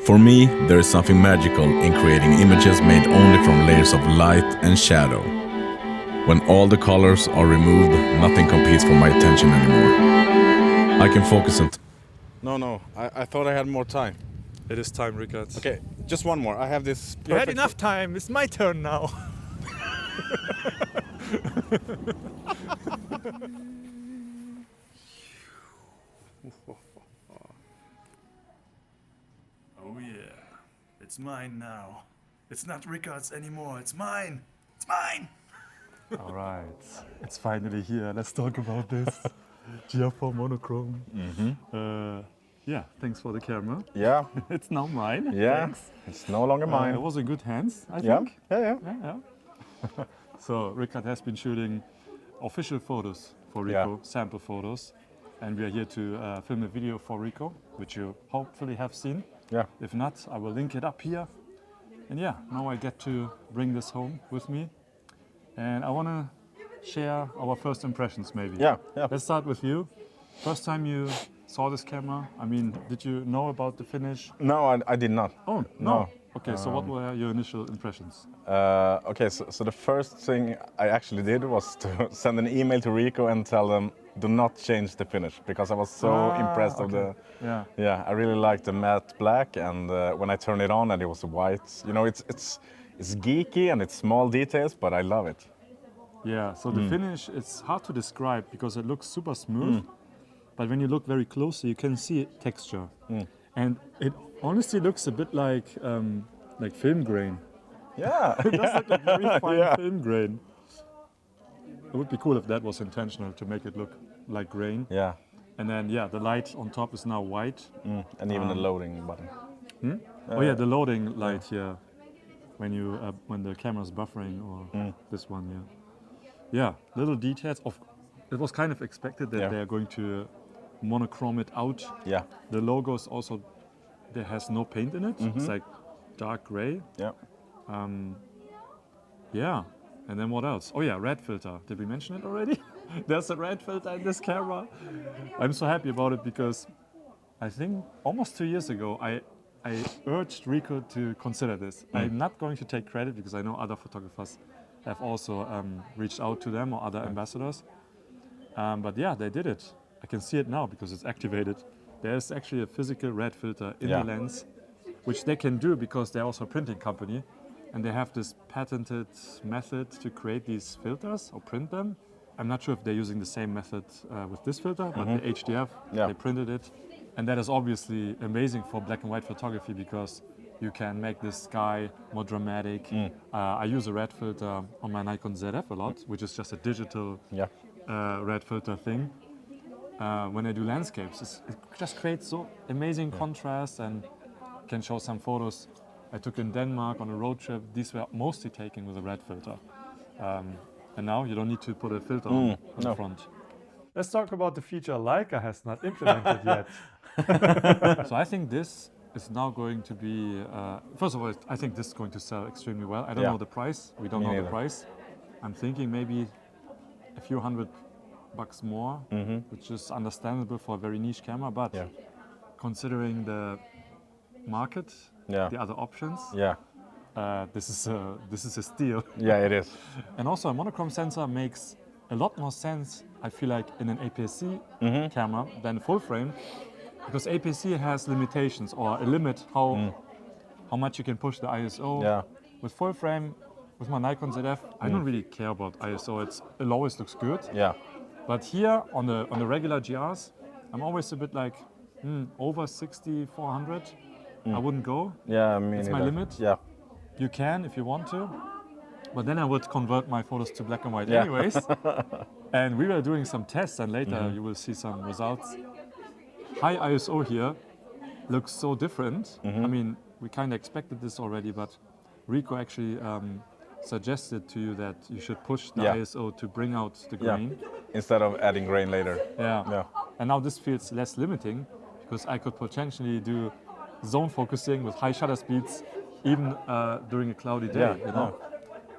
For me, there is something magical in creating images made only from layers of light and shadow. When all the colors are removed, nothing competes for my attention anymore. I can focus on... No, I thought I had more time. It is time, Rickard. Okay, just one more. I have this perfect... You had enough time. It's my turn now. Oh yeah, it's mine now. It's not Rickard's anymore, it's mine! It's mine! All right, it's finally here. Let's talk about this. GR4 Monochrome. Yeah, thanks for the camera. Yeah, It's now mine. yeah. Thanks. It's no longer mine. It was in good hands, I Yeah, think. yeah. Yeah. So Rickard has been shooting official photos for Ricoh, sample photos, and we are here to film a video for Ricoh, which you hopefully have seen. Yeah. If not, I will link it up here. And yeah, now I get to bring this home with me, and I want to share our first impressions maybe. Yeah. Let's start with you. First time you saw this camera, I mean, did you know about the finish? No, I did not. Oh, No. Okay, so what were your initial impressions? Okay, so the first thing I actually did was to send an email to Ricoh and tell them do not change the finish, because I was so impressed of the... Yeah. I really liked the matte black, and when I turned it on and it was white, you know, it's geeky and it's small details, but I love it. Yeah, so the finish, it's hard to describe because it looks super smooth, but when you look very closely, you can see texture. And it honestly looks a bit like film grain. Yeah. It does look like very fine film grain. It would be cool if that was intentional, to make it look like grain. Yeah. And then, yeah, the light on top is now white. And even the loading button. Oh yeah, the loading light here, when you when the camera's buffering, or this one, yeah, little details. It was kind of expected that they're going to monochrome it out. Yeah. The logo is also, there has no paint in it. It's like dark gray. Yeah. Yeah. And then what else? Oh yeah, red filter. Did we mention it already? There's a red filter in this camera. I'm so happy about it because I think almost 2 years ago I urged Ricoh to consider this. I'm not going to take credit because I know other photographers have also reached out to them, or other ambassadors. But yeah, they did it. I can see it now because it's activated. There's actually a physical red filter in the lens, which they can do because they're also a printing company. And they have this patented method to create these filters or print them. I'm not sure if they're using the same method with this filter, but the HDF, they printed it. And that is obviously amazing for black and white photography because you can make the sky more dramatic. I use a red filter on my Nikon ZF a lot, which is just a digital red filter thing. When I do landscapes, it just creates so amazing contrast, and can show some photos I took in Denmark on a road trip. These were mostly taken with a red filter. And now you don't need to put a filter on the front. Let's talk about the feature Leica has not implemented yet. So I think this is now going to be, first of all, I think this is going to sell extremely well. I don't know the price. We don't know the price. I'm thinking maybe a few $100 more, which is understandable for a very niche camera, but considering the market, the other options, this is a steal. Yeah, it is. And also a monochrome sensor makes a lot more sense, I feel like, in an APS-C camera than full frame, because APS-C has limitations, or a limit how much you can push the ISO. Yeah. With full frame, with my Nikon ZF, I don't really care about ISO. It always looks good. Yeah. But here on the regular GRs, I'm always a bit like over 60, 400. I wouldn't go. Yeah, I mean, It's my limit. Yeah. You can if you want to, but then I would convert my photos to black and white anyways. And we were doing some tests, and later you will see some results. High ISO here looks so different. I mean, we kind of expected this already, but Ricoh actually suggested to you that you should push the ISO to bring out the grain. Instead of adding grain later. Yeah. And now this feels less limiting because I could potentially do zone focusing with high shutter speeds even during a cloudy day, you know?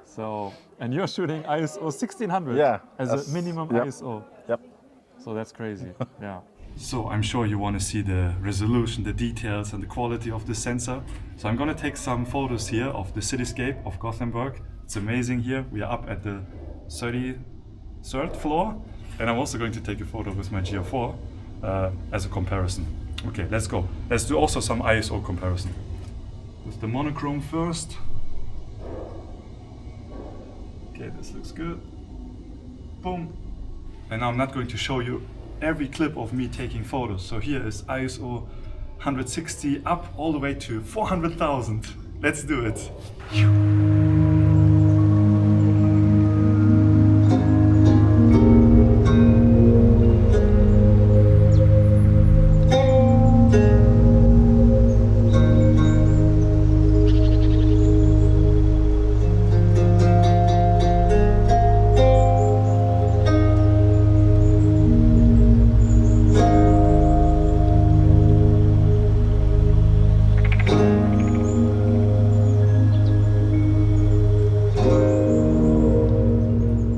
So, and you're shooting ISO 1600 as a minimum ISO. Yep. So that's crazy, yeah. So I'm sure you want to see the resolution, the details and the quality of the sensor. So I'm going to take some photos here of the cityscape of Gothenburg. It's amazing here. We are up at the 33rd floor, and I'm also going to take a photo with my GR4 as a comparison. Okay, let's go. Let's do also some ISO comparison. With the monochrome first. Okay, this looks good. Boom. And now I'm not going to show you every clip of me taking photos. So here is ISO 160 up all the way to 400,000. Let's do it.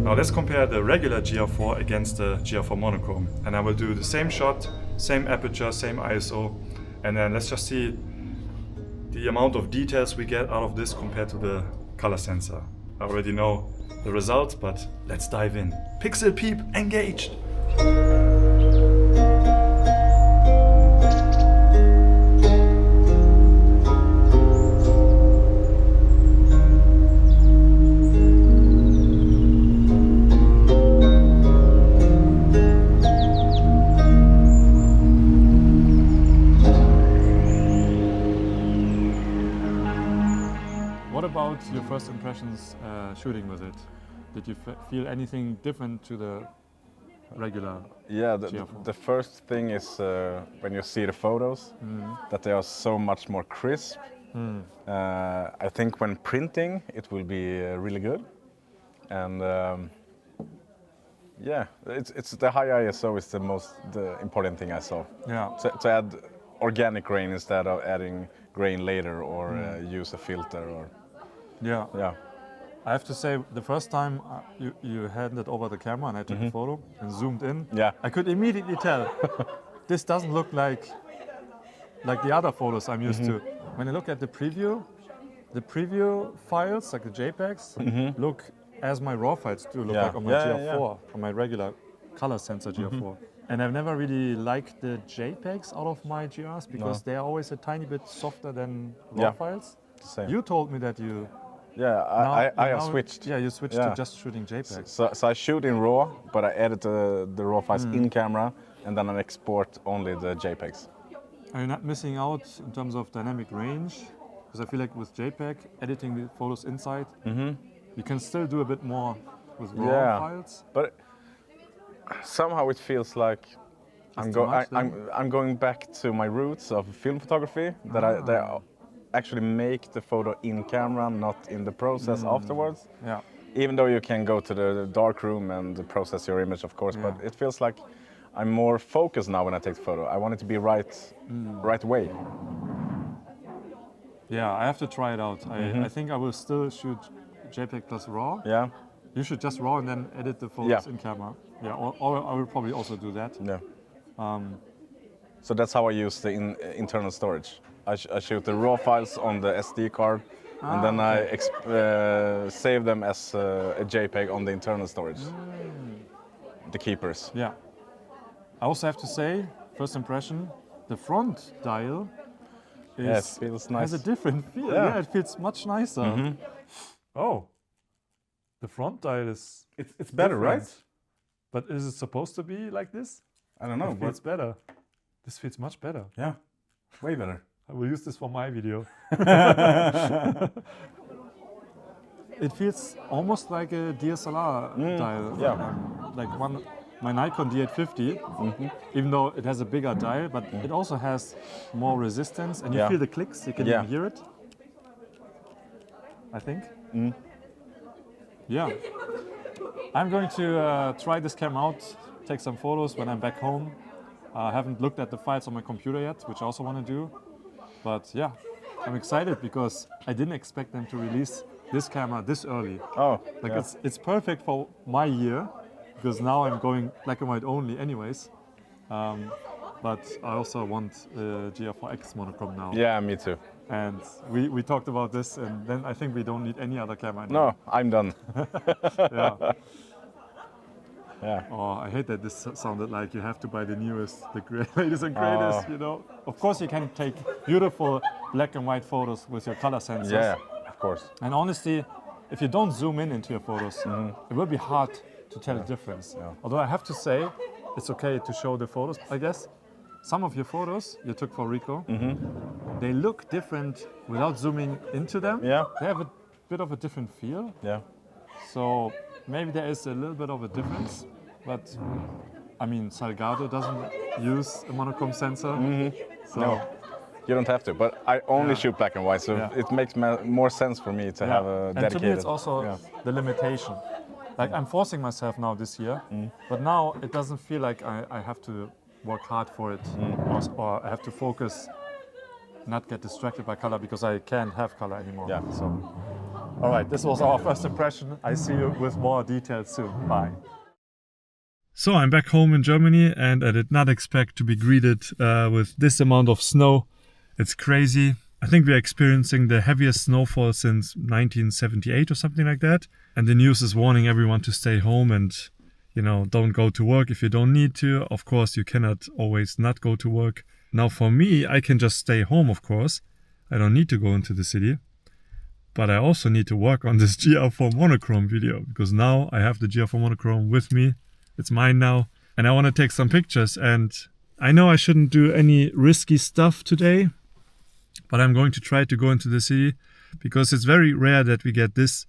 Now let's compare the regular GR4 against the GR4 Monochrome, and I will do the same shot, same aperture, same ISO, and then let's just see the amount of details we get out of this compared to the color sensor. I already know the results, but let's dive in. Pixel Peep engaged! What about your first impressions shooting with it? Did you feel anything different to the regular Yeah, GR4? the first thing is when you see the photos, that they are so much more crisp. I think when printing, it will be really good. And yeah, it's the high ISO is the important thing I saw. Yeah. To add organic grain instead of adding grain later or use a filter or Yeah. yeah. I have to say, the first time you handed over the camera and I took a photo and zoomed in, Yeah. I could immediately tell this doesn't look like the other photos I'm used to. When I look at the preview files, like the JPEGs, look as my RAW files do look Yeah. like on my Yeah, GR4, yeah. on my regular color sensor GR4. And I've never really liked the JPEGs out of my GRs because they're always a tiny bit softer than RAW Yeah. files. Same. You told me that you Yeah, I have switched. Yeah, you switched to just shooting JPEGs. So I shoot in RAW, but I edit the RAW files in camera, and then I export only the JPEGs. Are you not missing out in terms of dynamic range? Because I feel like with JPEG, editing the photos inside, you can still do a bit more with RAW files. But somehow it feels like I'm going back to my roots of film photography. That I actually make the photo in camera, not in the process afterwards. Yeah. Even though you can go to the dark room and process your image, of course, but it feels like I'm more focused now when I take the photo. I want it to be right way. Yeah, I have to try it out. I think I will still shoot JPEG plus RAW. Yeah. You should just RAW and then edit the photos in camera. Yeah, or I will probably also do that. Yeah. So that's how I use the internal storage. I shoot the RAW files on the SD card, and then I save them as a JPEG on the internal storage. The keepers. Yeah. I also have to say, first impression, the front dial It feels nice. has a different feel. Yeah. Yeah, it feels much nicer. Oh, the front dial is It's better, different. right? But is it supposed to be like this? I don't know, It feels better. This feels much better. yeah, way better. I will use this for my video. It feels almost like a DSLR dial. yeah. Like my Nikon D850, even though it has a bigger dial, but it also has more resistance, and you feel the clicks. You can even hear it. I think. Yeah. I'm going to try this camera out, take some photos when I'm back home. I haven't looked at the files on my computer yet, which I also want to do. But yeah, I'm excited because I didn't expect them to release this camera this early. Oh, Like it's perfect for my year because now I'm going black and white only anyways. but I also want GR4X monochrome now. Yeah, me too. And we talked about this, and then I think we don't need any other camera anymore. No, I'm done. Yeah. Yeah. Oh, I hate that this sounded like you have to buy the newest, the latest and greatest, you know. Of course you can take beautiful black and white photos with your color sensors. Yeah, of course. And honestly, if you don't zoom in into your photos, it will be hard to tell the difference. Yeah. Although I have to say, it's okay to show the photos, I guess. Some of your photos you took for Ricoh, they look different without zooming into them. Yeah. They have a bit of a different feel. Yeah. So maybe there is a little bit of a difference, but I mean, Salgado doesn't use a monochrome sensor. So No, you don't have to. But I only Yeah. shoot black and white, so Yeah. it makes more sense for me to have a dedicated. And to me, it's also Yeah. the limitation. Like I'm forcing myself now this year, but now it doesn't feel like I have to work hard for it, or I have to focus, not get distracted by color because I can't have color anymore. Yeah. So, all right, this was our first impression. I see you with more details soon. Bye. So I'm back home in Germany, and I did not expect to be greeted with this amount of snow. It's crazy. I think we're experiencing the heaviest snowfall since 1978 or something like that. And the news is warning everyone to stay home and, you know, don't go to work if you don't need to. Of course, you cannot always not go to work. Now for me, I can just stay home, of course. I don't need to go into the city. But I also need to work on this GR4 Monochrome video, because now I have the GR4 Monochrome with me. It's mine now. And I want to take some pictures. And I know I shouldn't do any risky stuff today, but I'm going to try to go into the city because it's very rare that we get this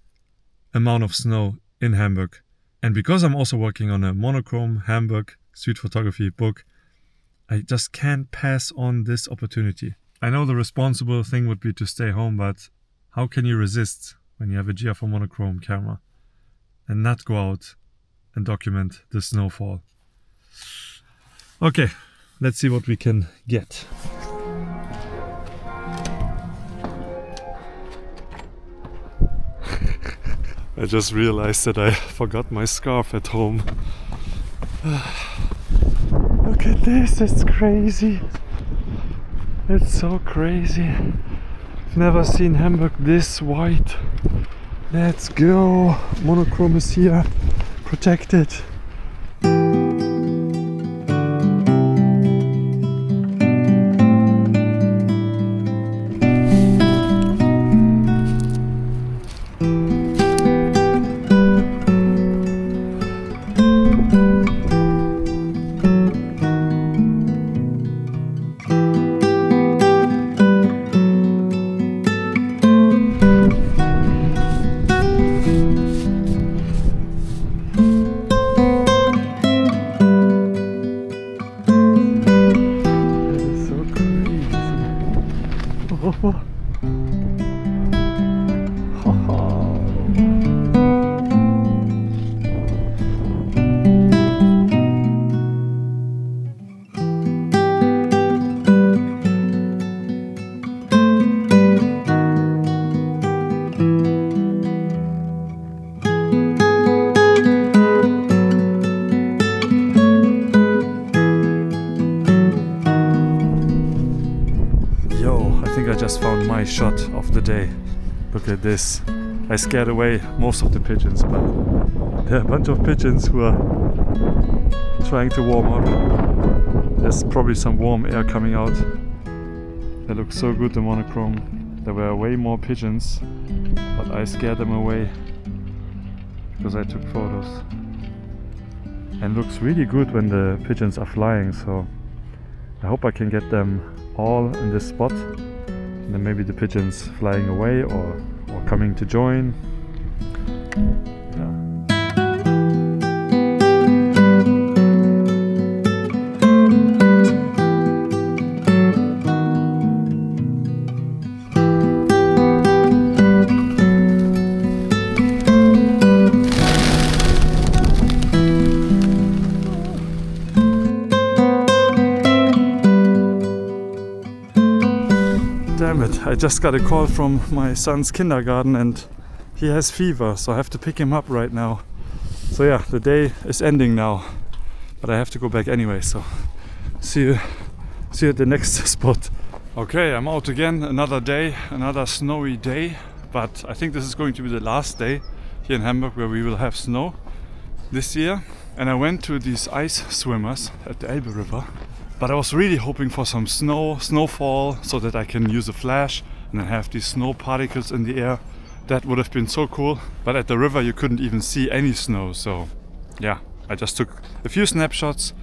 amount of snow in Hamburg. And because I'm also working on a monochrome Hamburg street photography book, I just can't pass on this opportunity. I know the responsible thing would be to stay home, but how can you resist when you have a GR4 monochrome camera and not go out and document the snowfall? Okay, let's see what we can get. I just realized that I forgot my scarf at home. Look at this, it's crazy. It's so crazy. I've never seen Hamburg this white. Let's go. Monochrome is here, protected. I just found my shot of the day. Look at this. I scared away most of the pigeons, but there are a bunch of pigeons who are trying to warm up. There's probably some warm air coming out. They look so good, the monochrome. There were way more pigeons, but I scared them away because I took photos. And looks really good when the pigeons are flying, so I hope I can get them all in this spot. And then maybe the pigeons flying away or coming to join. Damn it, I just got a call from my son's kindergarten and he has fever, so I have to pick him up right now. So yeah, the day is ending now, but I have to go back anyway, so see you See you at the next spot. Okay, I'm out again, another day, another snowy day, but I think this is going to be the last day here in Hamburg where we will have snow this year. And I went to these ice swimmers at the Elbe River, but I was really hoping for some snowfall, so that I can use a flash and then have these snow particles in the air. That would have been so cool, but at the river you couldn't even see any snow, so yeah, I just took a few snapshots.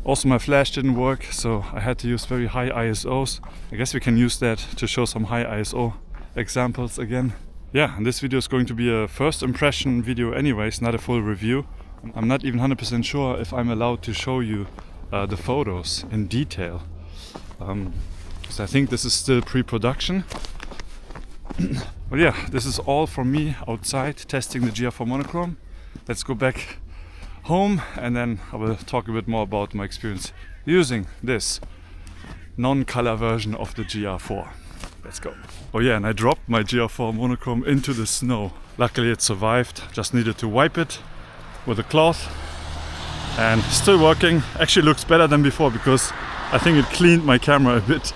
Also my flash didn't work, so I had to use very high ISOs. I guess we can use that to show some high ISO examples again. Yeah, and this video is going to be a first impression video anyways, not a full review. I'm not even 100% sure if I'm allowed to show you the photos in detail. So I think this is still pre-production. But yeah, this is all from me outside testing the GR4 Monochrome. Let's go back home and then I will talk a bit more about my experience using this non-color version of the GR4. Let's go. Oh yeah, and I dropped my GR4 Monochrome into the snow. Luckily it survived, just needed to wipe it with a cloth, and still working. Actually looks better than before because I think it cleaned my camera a bit.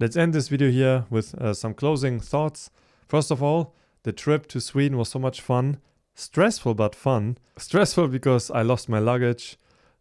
Let's end this video here with some closing thoughts. First of all, the trip to Sweden was so much fun. Stressful but fun. Stressful because I lost my luggage.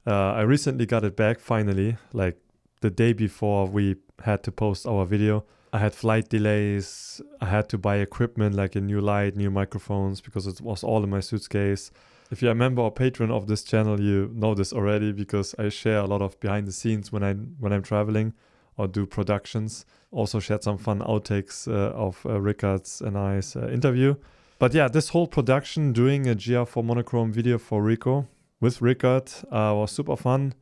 I recently got it back finally, like the day before we had to post our video. I had flight delays. I had to buy equipment like a new light, new microphones, because it was all in my suitcase. If you're a member or patron of this channel, you know this already because I share a lot of behind the scenes when I'm traveling or do productions. Also shared some fun outtakes of Rickard's and I's interview. But yeah, this whole production, doing a GR4 Monochrome video for Ricoh with Rickard was super fun.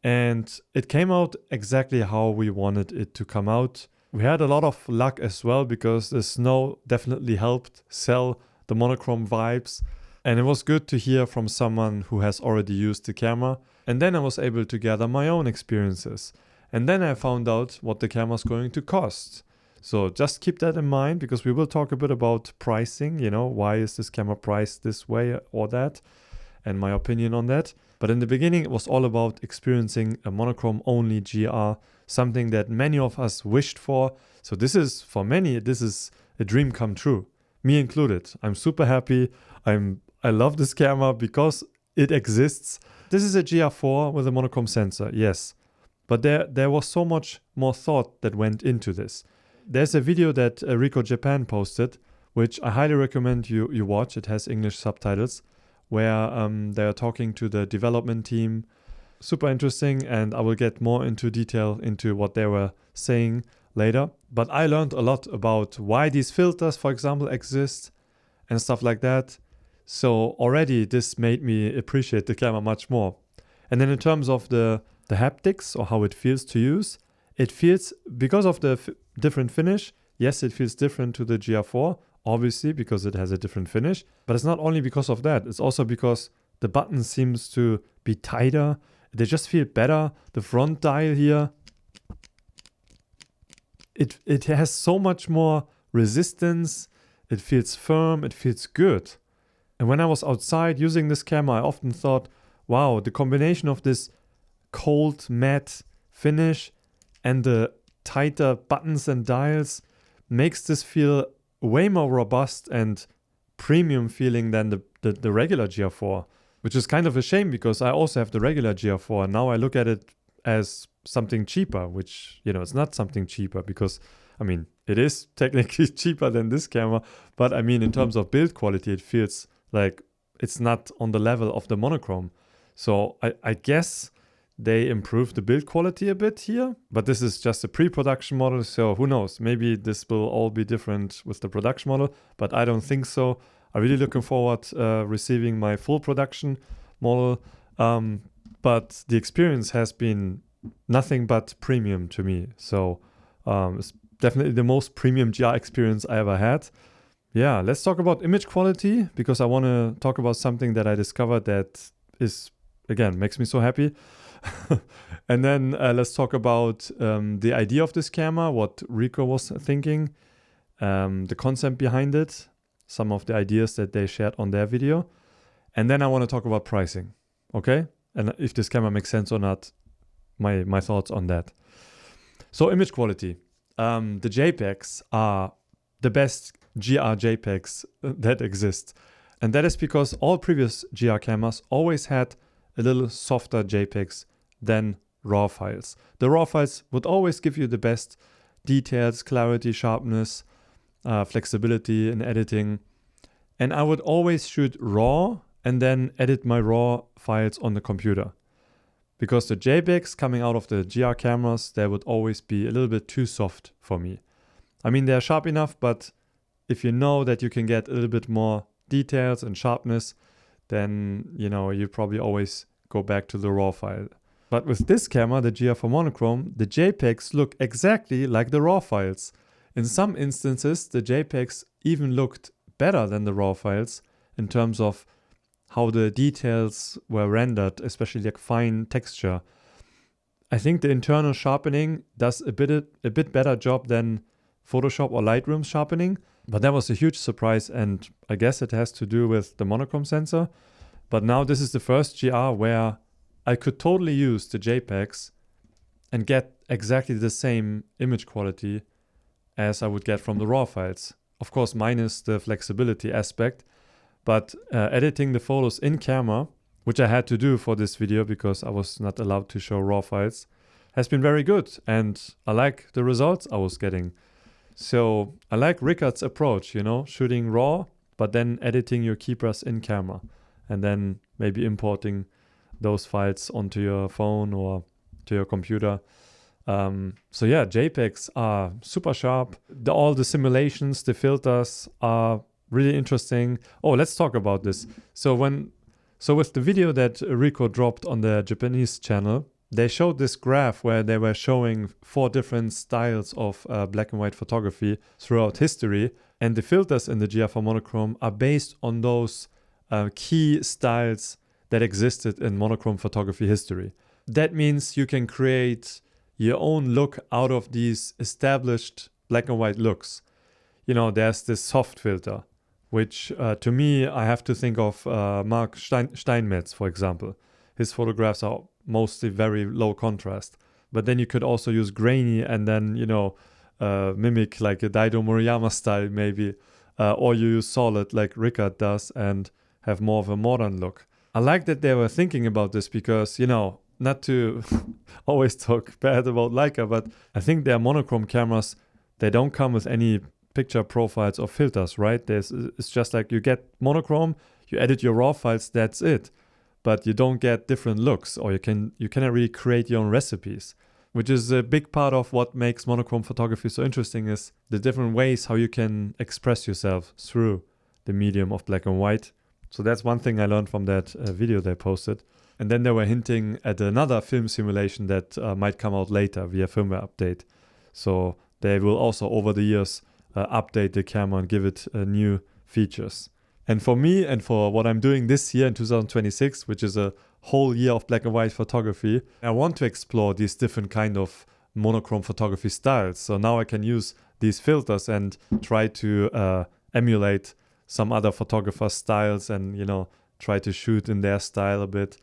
And it came out exactly how we wanted it to come out. We had a lot of luck as well because the snow definitely helped sell the monochrome vibes. And it was good to hear from someone who has already used the camera. And then I was able to gather my own experiences. And then I found out what the camera is going to cost. So just keep that in mind because we will talk a bit about pricing, you know, why is this camera priced this way or that, and my opinion on that. But in the beginning, it was all about experiencing a monochrome only GR, something that many of us wished for. So this is, for many, this is a dream come true, me included. I'm super happy. I love this camera because it exists. This is a GR4 with a monochrome sensor, yes. But there was so much more thought that went into this. There's a video that Ricoh Japan posted, which I highly recommend you watch. It has English subtitles, where they are talking to the development team. Super interesting, and I will get more into detail into what they were saying later. But I learned a lot about why these filters, for example, exist and stuff like that. So already this made me appreciate the camera much more. And then in terms of the haptics or how it feels to use, it feels, because of the different finish, yes, it feels different to the GR4, obviously, because it has a different finish. But it's not only because of that, it's also because the button seems to be tighter. They just feel better. The front dial here, it has so much more resistance. It feels firm, it feels good. And when I was outside using this camera, I often thought, wow, the combination of this cold matte finish and the tighter buttons and dials makes this feel way more robust and premium feeling than the regular GR4, which is kind of a shame because I also have the regular GR4 and now I look at it as something cheaper, which, you know, it's not something cheaper because, I mean, it is technically cheaper than this camera, but I mean, in terms of build quality, it feels like it's not on the level of the monochrome. So I guess they improved the build quality a bit here, but this is just a pre-production model, so who knows? Maybe this will all be different with the production model, but I don't think so. I'm really looking forward receiving my full production model, but the experience has been nothing but premium to me. So it's definitely the most premium GR experience I ever had. Yeah, let's talk about image quality because I want to talk about something that I discovered that is, again, makes me so happy. And then let's talk about the idea of this camera, what Ricoh was thinking, the concept behind it, some of the ideas that they shared on their video. And then I want to talk about pricing, okay? And if this camera makes sense or not my thoughts on that. So image quality. The JPEGs are the best GR JPEGs that exist. And that is because all previous GR cameras always had a little softer JPEGs than RAW files. The RAW files would always give you the best details, clarity, sharpness, flexibility in editing. And I would always shoot RAW and then edit my RAW files on the computer. Because the JPEGs coming out of the GR cameras, they would always be a little bit too soft for me. I mean, they're sharp enough, but if you know that you can get a little bit more details and sharpness, then, you know, you probably always go back to the RAW file. But with this camera, the GR IV Monochrome, the JPEGs look exactly like the RAW files. In some instances, the JPEGs even looked better than the RAW files in terms of how the details were rendered, especially like fine texture. I think the internal sharpening does a bit better job than Photoshop or Lightroom sharpening, but that was a huge surprise, and I guess it has to do with the monochrome sensor. But now this is the first GR where I could totally use the JPEGs and get exactly the same image quality as I would get from the RAW files. Of course, minus the flexibility aspect, but editing the photos in camera, which I had to do for this video because I was not allowed to show RAW files, has been very good, and I like the results I was getting. So I like Ricoh's approach, you know, shooting RAW, but then editing your keepers in camera, and then maybe importing those files onto your phone or to your computer. So yeah, JPEGs are super sharp. All the simulations, the filters are really interesting. Oh, let's talk about this. So with the video that Ricoh dropped on their Japanese channel, they showed this graph where they were showing 4 different styles of black and white photography throughout history. And the filters in the GR IV Monochrome are based on those key styles that existed in monochrome photography history. That means you can create your own look out of these established black and white looks. You know, there's this soft filter, which to me, I have to think of Mark Steinmetz, for example. His photographs are mostly very low contrast. But then you could also use grainy and then, you know, mimic like a Daido Moriyama style maybe. Or you use solid like Ricoh does and have more of a modern look. I like that they were thinking about this because, you know, not to always talk bad about Leica, but I think their monochrome cameras, they don't come with any picture profiles or filters, right? It's just like you get monochrome, you edit your RAW files, that's it. But you don't get different looks, or you cannot really create your own recipes, which is a big part of what makes monochrome photography so interesting, is the different ways how you can express yourself through the medium of black and white. So that's one thing I learned from that video they posted. And then they were hinting at another film simulation that might come out later via firmware update. So they will also, over the years, update the camera and give it new features. And for me, and for what I'm doing this year in 2026, which is a whole year of black and white photography, I want to explore these different kind of monochrome photography styles. So now I can use these filters and try to emulate some other photographers' styles and, you know, try to shoot in their style a bit.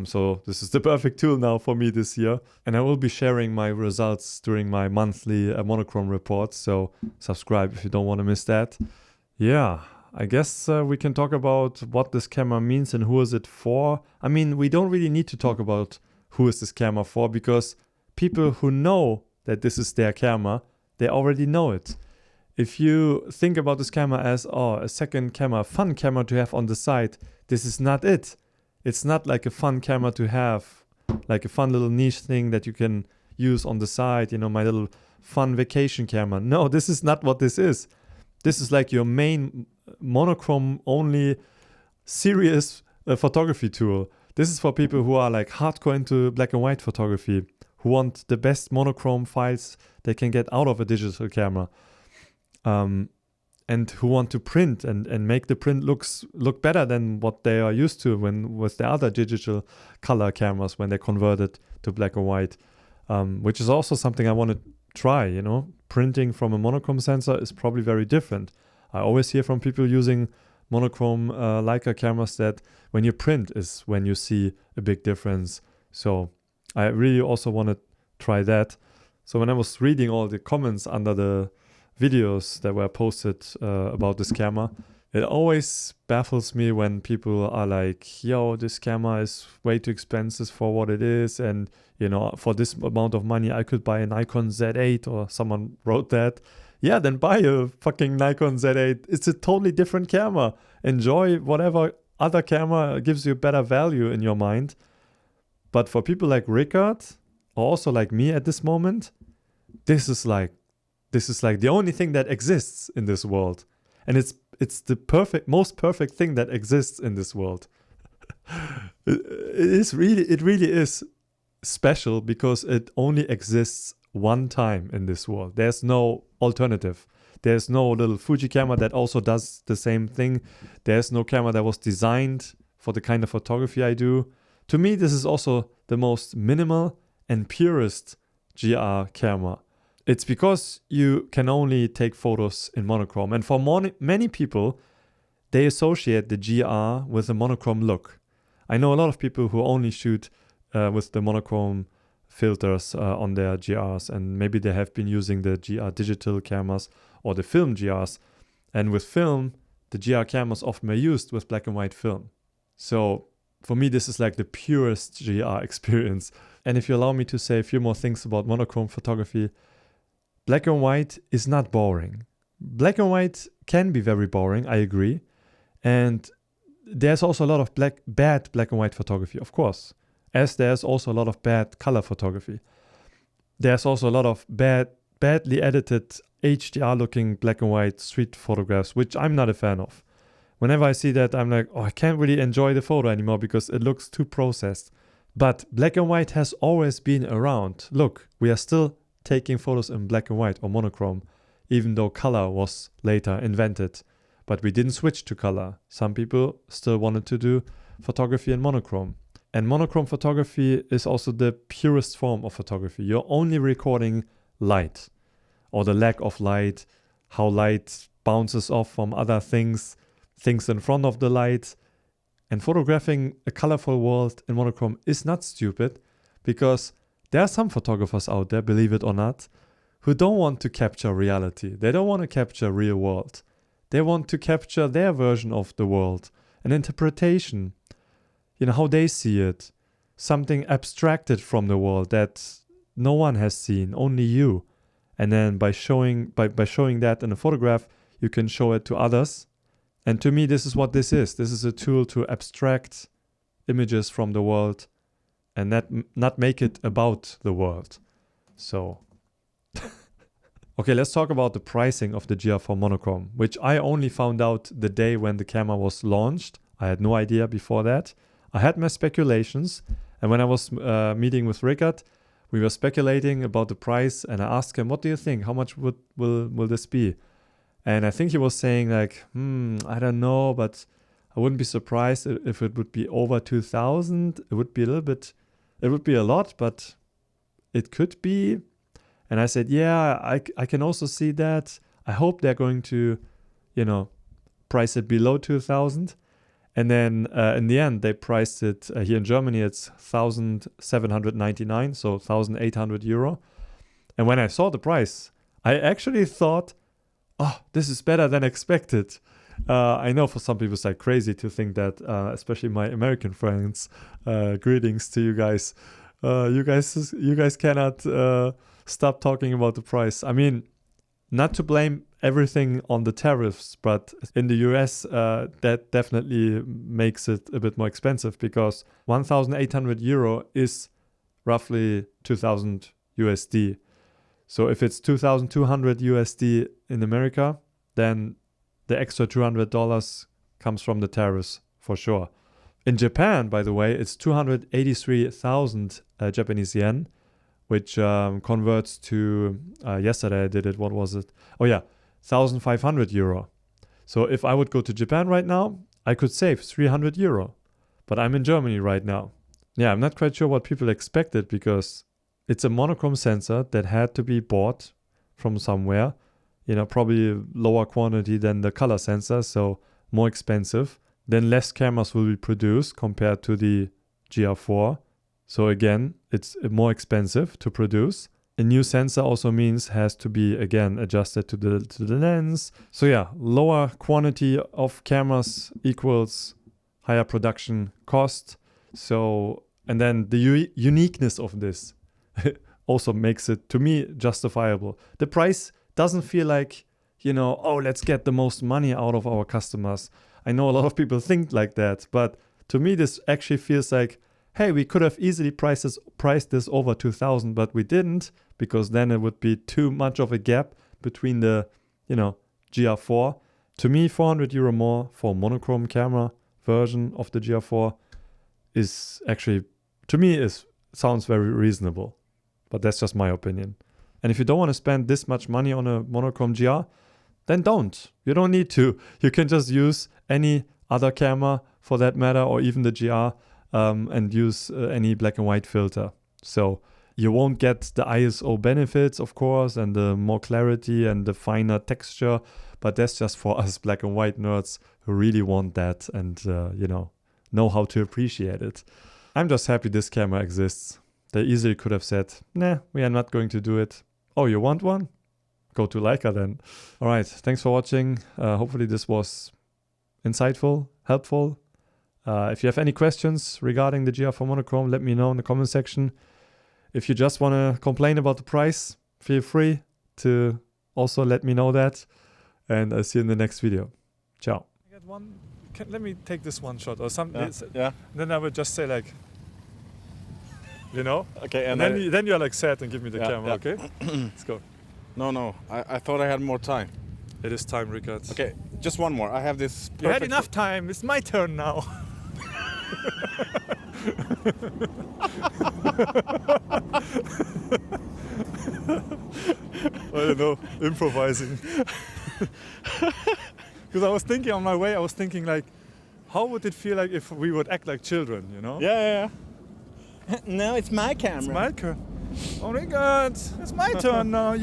So this is the perfect tool now for me this year. And I will be sharing my results during my monthly monochrome reports. So subscribe if you don't want to miss that. Yeah, I guess we can talk about what this camera means and who is it for. I mean, we don't really need to talk about who is this camera for, because people who know that this is their camera, they already know it. If you think about this camera as a second camera, a fun camera to have on the side, this is not it. It's not like a fun camera to have, like a fun little niche thing that you can use on the side, you know, my little fun vacation camera. No, this is not what this is. This is like your main monochrome only serious photography tool. This is for people who are like hardcore into black and white photography, who want the best monochrome files they can get out of a digital camera. And who want to print and make the print look better than what they are used to when with the other digital color cameras when they convert it to black and white, which is also something I want to try. You know, printing from a monochrome sensor is probably very different. I always hear from people using monochrome Leica cameras that when you print is when you see a big difference. So I really also want to try that. So when I was reading all the comments under the videos that were posted about this camera, it always baffles me when people are like, yo, this camera is way too expensive for what it is. And, you know, for this amount of money, I could buy a Nikon Z8, or someone wrote that. Yeah, then buy a fucking Nikon Z8. It's a totally different camera. Enjoy whatever other camera gives you better value in your mind. But for people like Rickard, or also like me at this moment, this is like the only thing that exists in this world. And it's the most perfect thing that exists in this world. It really is special because it only exists one time in this world. There's no alternative. There's no little Fuji camera that also does the same thing. There's no camera that was designed for the kind of photography I do. To me, this is also the most minimal and purest GR camera. It's because you can only take photos in monochrome. And for many people, they associate the GR with a monochrome look. I know a lot of people who only shoot with the monochrome filters on their GRs, and maybe they have been using the GR digital cameras or the film GRs. And with film, the GR cameras often are used with black and white film. So for me, this is like the purest GR experience. And if you allow me to say a few more things about monochrome photography, black and white is not boring. Black and white can be very boring, I agree. And there's also a lot of bad black and white photography, of course. As there's also a lot of bad color photography. There's also a lot of badly edited HDR-looking black and white street photographs, which I'm not a fan of. Whenever I see that, I'm like, oh, I can't really enjoy the photo anymore because it looks too processed. But black and white has always been around. Look, we are still taking photos in black and white or monochrome, even though color was later invented. But we didn't switch to color. Some people still wanted to do photography in monochrome. And monochrome photography is also the purest form of photography. You're only recording light, or the lack of light, how light bounces off from other things in front of the light. And photographing a colorful world in monochrome is not stupid, because there are some photographers out there, believe it or not, who don't want to capture reality. They don't want to capture real world. They want to capture their version of the world, an interpretation, you know, how they see it, something abstracted from the world that no one has seen, only you. And then by showing that in a photograph, you can show it to others. And to me, this is what this is. This is a tool to abstract images from the world and not make it about the world. So, okay, let's talk about the pricing of the GR IV Monochrome, which I only found out the day when the camera was launched. I had no idea before that. I had my speculations, and when I was meeting with Rickard, we were speculating about the price, and I asked him, what do you think? How much will this be? And I think he was saying like, I don't know, but I wouldn't be surprised if it would be over 2,000. It would be a lot, but it could be. And I said, yeah, I can also see that. I hope they're going to, price it below 2,000. And then in the end, they priced it here in Germany, it's 1,799, so 1,800 euro. And when I saw the price, I actually thought, oh, this is better than expected. I know for some people it's like crazy to think that, especially my American friends. Greetings to you guys. You guys cannot stop talking about the price. I mean, not to blame everything on the tariffs, but in the US, that definitely makes it a bit more expensive, because 1,800 euro is roughly 2,000 USD. So if it's 2,200 USD in America, then the extra $200 comes from the tariffs for sure. In Japan, by the way, it's 283,000 Japanese yen, which converts to, yesterday I did it, what was it? Oh yeah, 1,500 euro. So if I would go to Japan right now, I could save 300 euro. But I'm in Germany right now. Yeah, I'm not quite sure what people expected, because it's a monochrome sensor that had to be bought from somewhere. Probably lower quantity than the color sensor, so more expensive. Then less cameras will be produced compared to the GR4. So again, it's more expensive to produce. A new sensor also means has to be again adjusted to the lens. So yeah, lower quantity of cameras equals higher production cost. So, and then the uniqueness of this also makes it, to me, justifiable. The price doesn't feel like, you know, oh, let's get the most money out of our customers. I know a lot of people think like that, but to me, this actually feels like, hey, we could have easily priced this over 2,000, but we didn't, because then it would be too much of a gap between the, you know, GR4. To me, 400 euro more for a monochrome camera version of the GR4 is actually, to me, sounds very reasonable. But that's just my opinion. And if you don't want to spend this much money on a monochrome GR, then don't. You don't need to. You can just use any other camera for that matter, or even the GR, and use any black and white filter. So you won't get the ISO benefits, of course, and the more clarity and the finer texture, but that's just for us black and white nerds who really want that and, you know how to appreciate it. I'm just happy this camera exists. They easily could have said, nah, we are not going to do it. Oh, you want one? Go to Leica then. All right, thanks for watching. Hopefully this was insightful, helpful. If you have any questions regarding the GR IV Monochrome, let me know in the comment section. If you just want to complain about the price, feel free to also let me know that. And I'll see you in the next video. Ciao. Let me take this one shot or something. Yeah. Then I would just say like, you know? Okay, and then you're like sad and give me the camera, yeah. okay? Let's go. No, I thought I had more time. It is time, Rickard. Okay, just one more. I have this You had enough time. It's my turn now. I don't know, improvising. Because I was thinking on my way, I was thinking like, how would it feel like if we would act like children, you know? Yeah. No, it's my camera. It's my turn. Oh my God, it's my turn now.